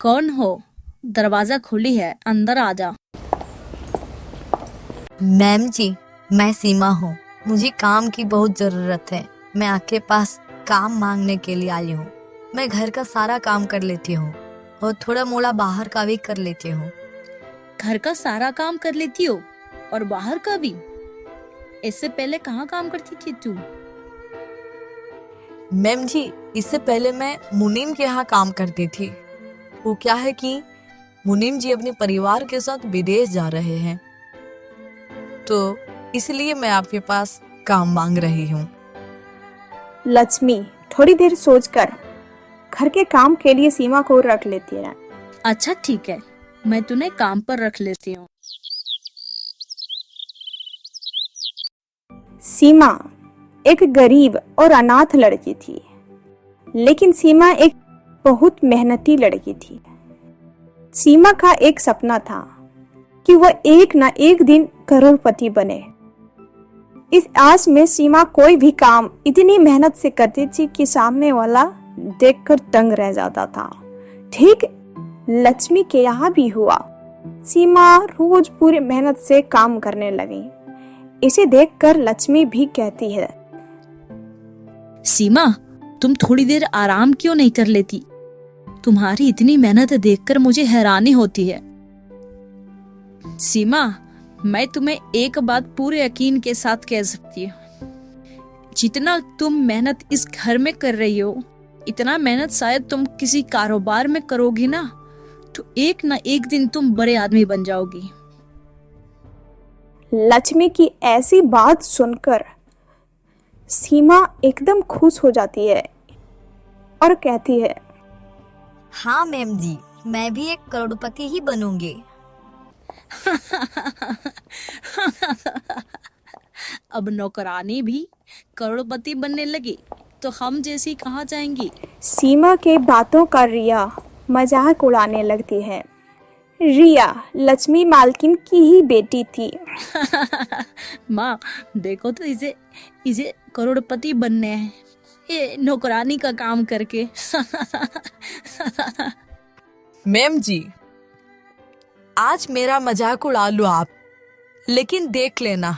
कौन हो? दरवाजा खुली है, अंदर आ जा। मैम जी, मैं सीमा हूँ। मुझे काम की बहुत जरूरत है। मैं आपके पास काम मांगने के लिए आई हूँ। मैं घर का सारा काम कर लेती हूँ और थोड़ा मोड़ा बाहर का भी कर लेती हूँ। घर का सारा काम कर लेती हो और बाहर का भी? इससे पहले कहाँ काम करती थी तू? मैम जी, इससे पहले मैं मुनीम के यहाँ काम करती थी। वो क्या है कि मुनीम जी अपने परिवार के साथ विदेश जा रहे हैं, तो इसलिए मैं आपके पास काम मांग रही हूँ। लक्ष्मी थोड़ी देर सोचकर घर के काम के लिए सीमा को रख लेती है। अच्छा ठीक है, मैं तुम्हें काम पर रख लेती हूँ। सीमा एक गरीब और अनाथ लड़की थी, लेकिन सीमा एक बहुत मेहनती लड़की थी। सीमा का एक सपना था कि वह एक न एक दिन करोड़पति बने। इस आस में सीमा कोई भी काम इतनी मेहनत से करती थी कि सामने वाला देखकर दंग रह जाता था। ठीक लक्ष्मी के यहाँ भी हुआ। सीमा रोज पूरी मेहनत से काम करने लगी। इसे देखकर लक्ष्मी भी कहती है, सीमा, तुम थोड़ी देर आराम क्यों नहीं कर लेती? तुम्हारी इतनी मेहनत देखकर मुझे हैरानी होती है। सीमा, मैं तुम्हें एक बात पूरे यकीन के साथ कह सकती हूँ, जितना तुम मेहनत इस घर में कर रही हो, इतना मेहनत शायद तुम किसी कारोबार में करोगी ना, तो एक ना एक दिन तुम बड़े आदमी बन जाओगी। लक्ष्मी की ऐसी बात सुनकर सीमा एकदम खुश हो जाती है और कहती है, हाँ मैम जी, मैं भी एक करोड़पति ही बनूंगी। अब नौकरानी भी करोड़पति बनने लगी तो हम जैसी कहाँ जाएंगी? सीमा के बातों का रिया मजाक उड़ाने लगती है। रिया लक्ष्मी मालकिन की ही बेटी थी। माँ देखो तो इसे इसे करोड़पति बनने हैं, ये नौकरानी का काम करके। मैम जी, आज मेरा मजाक उड़ा लो आप, लेकिन देख लेना,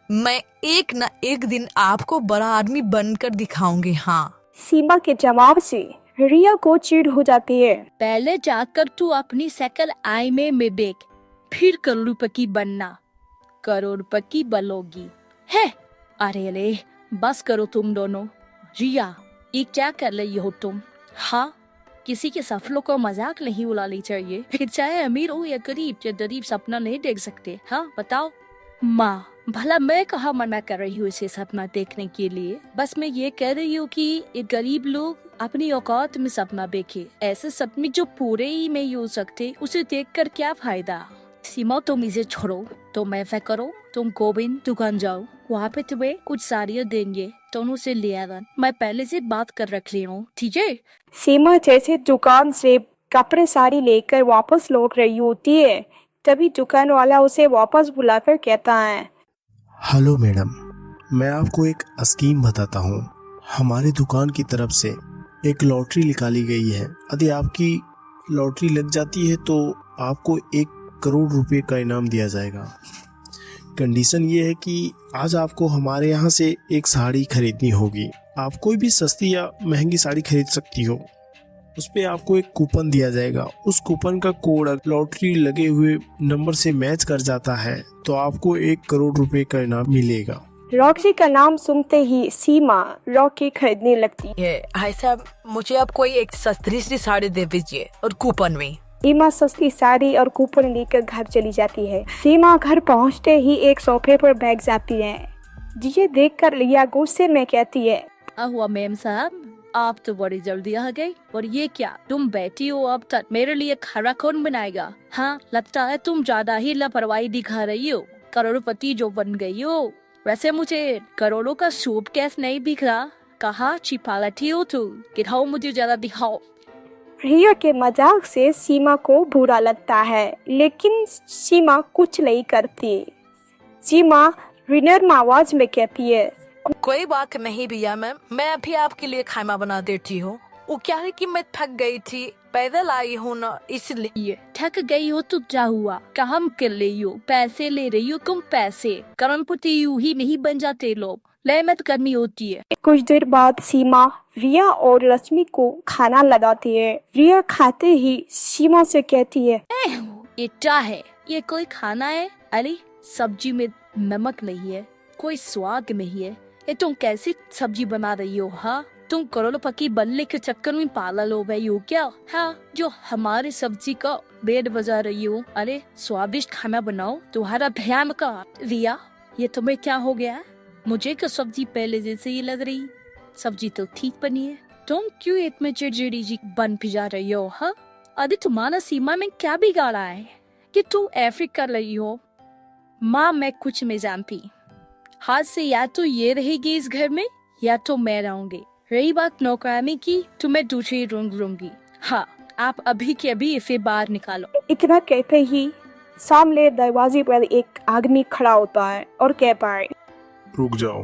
मैं एक न एक दिन आपको बड़ा आदमी बनकर दिखाऊंगी। हाँ। सीमा के जवाब से रिया को चिढ़ हो जाती है। पहले जाकर तू अपनी शक्ल आईने में देख, फिर करोड़पति बनना। करोड़पति बनोगी है? अरे रे, बस करो तुम दोनों। रिया, ये क्या कर रही हो तुम? हाँ, किसी के सपनों को मजाक नहीं उड़ानी चाहिए। फिर चाहे अमीर हो या गरीब सपना नहीं देख सकते। हाँ बताओ। माँ, भला मैं कहाँ मना कर रही हूँ इसे सपना देखने के लिए। बस मैं ये कह रही हूँ कि ये गरीब लोग अपनी औकात में सपना देखे। ऐसे सपने जो पूरे ही नहीं हो सकते, उसे देखकर क्या फायदा। सीमा, तुम इसे छोड़ो, तुम ऐसा करो, तुम गोविंद दुकान जाओ, वहाँ पे तुम्हें कुछ साड़ियाँ देंगे, दोनों से ले आना। मैं पहले से बात कर रख ली हूँ, ठीक है? सीमा जैसे दुकान से कपड़े साड़ी लेकर वापस लौट रही होती है, तभी दुकान वाला उसे वापस बुलाकर कहता है, हेलो मैडम, मैं आपको एक स्कीम बताता हूँ। हमारी दुकान की तरफ से एक लॉटरी निकाली गई है। यदि आपकी लॉटरी लग जाती है तो आपको 1 करोड़ रुपए का इनाम दिया जाएगा। कंडीशन ये है कि आज आपको हमारे यहाँ से एक साड़ी खरीदनी होगी। आप कोई भी सस्ती या महंगी साड़ी खरीद सकती हो। उस पे आपको एक कूपन दिया जाएगा। उस कूपन का कोड लॉटरी लगे हुए नंबर से मैच कर जाता है तो आपको 1 करोड़ रुपए का इनाम मिलेगा। लॉटरी का नाम सुनते ही सीमा लॉटरी खरीदने लगती है। भाई साहब, मुझे आप कोई एक सस्ती सी साड़ी दे दीजिए और कूपन में। सीमा सस्ती साड़ी और कूपन लेकर घर चली जाती है। सीमा घर पहुंचते ही एक सोफे पर बैठ जाती है, जिसे देखकर लिया गुस्से में कहती है, हुआ मेम साहब, आप तो बड़ी जल्दी आ गई। और ये क्या, तुम बैठी हो अब तक, मेरे लिए खाना कौन बनाएगा? हाँ, लगता है तुम ज्यादा ही लापरवाही दिखा रही हो, करोड़पति जो बन गई हो। वैसे मुझे करोड़ों का सूप केस नहीं दिख रहा, कहाँ छिपा रखी हो तुम? दिखाओ मुझे, ज्यादा दिखाओ। रिया के मजाक से सीमा को बुरा लगता है, लेकिन सीमा कुछ नहीं करती। सीमा विनम्र आवाज में कहती है, कोई बात नहीं भैया मैम, मैं अभी आपके लिए खाना बना देती हूँ। वो क्या है कि मैं थक गई थी, पैदल आई हूँ ना इसलिए। ये थक गई हो तो क्या हुआ, काम कर रही हो, पैसे ले रही हो, तुम पैसे करोड़पति यूं ही नहीं बन जाते लोग, मेहनत करनी होती है। कुछ देर बाद सीमा रिया और रश्मि को खाना लगाती है। रिया खाते ही सीमा से कहती है, ये क्या है, ये कोई खाना है? अरे सब्जी में नमक नहीं है, कोई स्वाद नहीं है, ये तुम कैसे सब्जी बना रही हो? हाँ, तुम करोड़पति बनने के चक्कर में पागल हो गई हो क्या? हाँ, जो हमारे सब्जी का बेड बजा रही हो। अरे स्वादिष्ट खाना बनाओ, तुम्हारा ध्यान का। रिया, ये तुम्हें क्या हो गया? मुझे तो सब्जी पहले जैसे ही लग रही, सब्जी तो ठीक बनी है, तुम क्यों इतने चिड़चिड़ी जी बन जा रही हो? हाँ, अरे तुम्हारा सीमा में क्या बिगाड़ा है कि तुम ऐसे कर रही हो? माँ, मैं कुछ नहीं जानती, हाथ से या तो ये रहेगी इस घर में या तो मैं रहूंगी। रही बात नौकरानी की, तो मैं दूसरी रूम लूंगी। हाँ, आप अभी के अभी इसे बाहर निकालो। इतना कहते ही सामने दरवाजे पर एक आदमी खड़ा होता है और कहता है, रुक जाओ,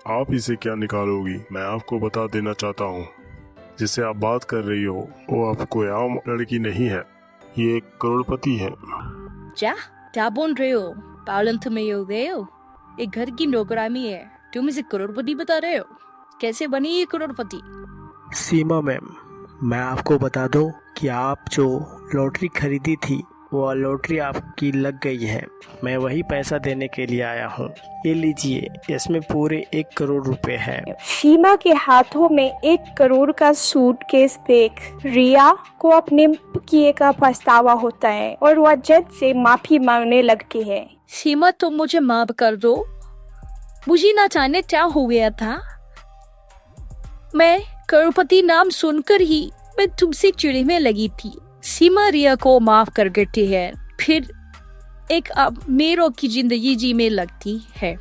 आप इसे क्या निकालोगी? मैं आपको बता देना चाहता हूँ, जिससे आप बात कर रही हो वो आप कोई आम लड़की नहीं है, ये एक करोड़पति है। क्या बोल रहे हो? पागल तुम्हें हो गए हो? एक घर की नौकरानी है, तुम इसे करोड़पति बता रहे हो? कैसे बनी ये करोड़पति? सीमा मैम, मैं आपको बता दूं कि आप जो लॉटरी खरीदी थी वो लॉटरी आपकी लग गई है। मैं वही पैसा देने के लिए आया हूँ, ये लीजिए, इसमें पूरे 1 करोड़ रुपए है। सीमा के हाथों में 1 करोड़ का सूटकेस देख रिया को अपने किए का पछतावा होता है और वह जज से माफी मांगने लगती है। सीमा, तुम मुझे माफ कर दो, मुझे ना जाने क्या हो गया था। मैं करोड़पति नाम सुनकर ही मैं तुमसे चिढ़ने लगी थी। सीमा रिया को माफ कर देती है, फिर एक मेरों की जिंदगी जीने लगती है।